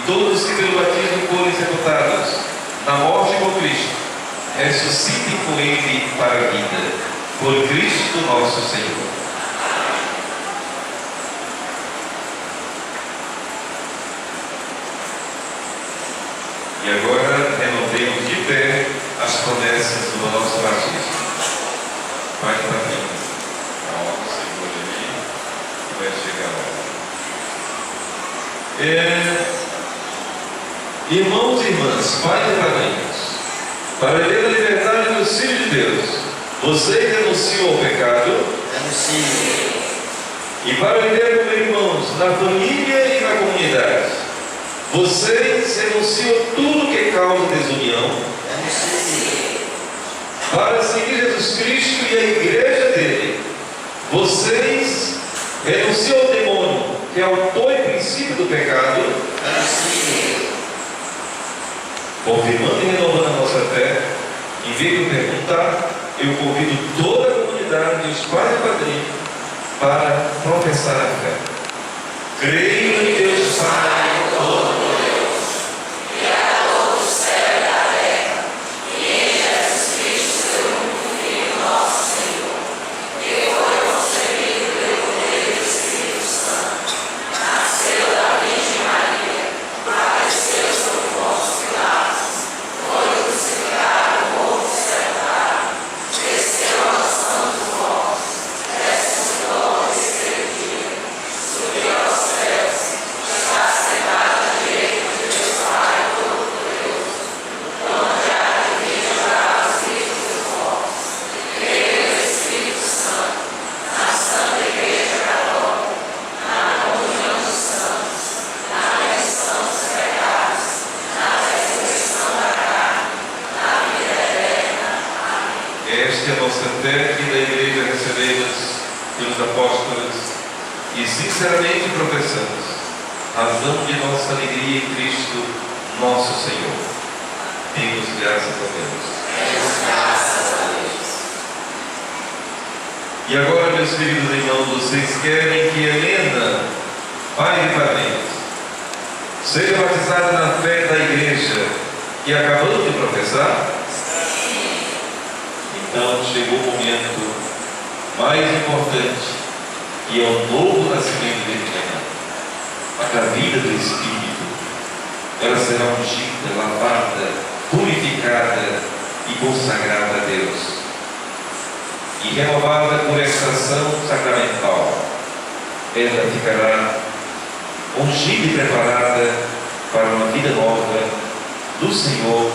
todos que pelo batismo forem sepultados na morte com Cristo, ressuscitem com Ele para a vida, por Cristo nosso Senhor. E agora renovemos de pé as promessas do nosso batismo. Pai para mim, a honra Senhor de mim, vai chegar lá. Irmãos e irmãs, pais e padrinhos, para viver a liberdade dos filhos de Deus, vocês renunciam ao pecado. Renuncie. E para viver como irmãos na família e na comunidade, vocês renunciam tudo que causa desunião. Renuncie. Para seguir Jesus Cristo e a igreja dele, vocês renunciam ao demônio, que é o autor e princípio do pecado. Renuncie. Confirmando e renovando a nossa fé, em vez de perguntar, eu convido toda a comunidade e os pais e padrinhos para professar a fé. Creio em Deus Pai Todo-Poderoso, Criador do céu e da terra, e em Jesus Cristo, seu único Filho, nosso Senhor, que foi concebido pelo poder do Espírito Santo, nasceu da Virgem Maria, padeceu sob Pôncio Pilatos, foi crucificado, morto e sepultado, desceu à mansão dos mortos, ressuscitou ao terceiro dia, subiu aos céus, está sentado à direita de Deus Pai Todo-Poderoso, onde há de vir julgar os vivos e os mortos. Creio no Espírito Santo, na Santa Igreja Católica, na comunhão dos santos, na remissão dos pecados, na ressurreição da carne, na vida eterna. Amém. Esta é a nossa fé que da igreja recebemos pelos apóstolos e sinceramente professamos, razão de nossa alegria em Cristo, nosso Senhor. Demos graças a Deus. Demos graças a Deus. E agora, meus queridos irmãos, vocês querem que Helena, pai e padrinhos, seja batizada na fé da igreja que acabamos de professar? Então chegou o momento mais importante, que é o novo nascimento de Helena, a vida do Espírito. Ela será ungida, lavada, purificada e consagrada a Deus, e renovada por esta ação sacramental. Ela ficará ungida e preparada para uma vida nova do Senhor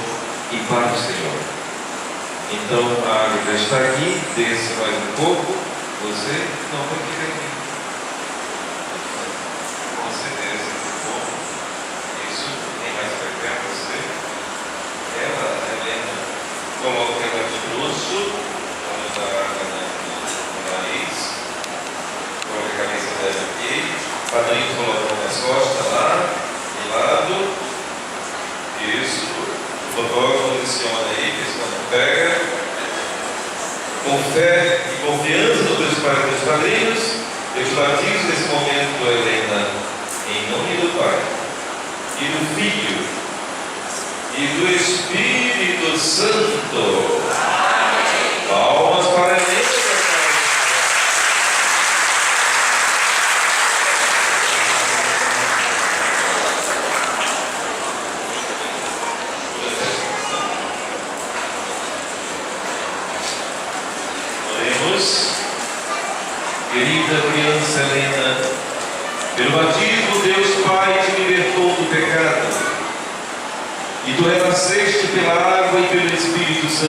e para o Senhor. Então a água já está aqui, desça mais um pouco. Você não vai querer aqui. Você desce um pouco. Isso, nem mais vai perto de você. Ela, Helena, coloca ela de bruço, vamos dar água no nariz. Coloca a cabeça dela aqui. O padrinho colocou nas costas lá, de lado. Isso. O doutor posiciona aí, que senão não pega. Com fé e confiança nos teus pais e teus padrinhos, eu te batizo nesse momento, Helena, em nome do Pai, e do Filho, e do Espírito Santo. Amém. Palmas para Helena. Querida criança Helena, pelo batismo Deus Pai te libertou do pecado, e tu renasceste pela água e pelo Espírito Santo.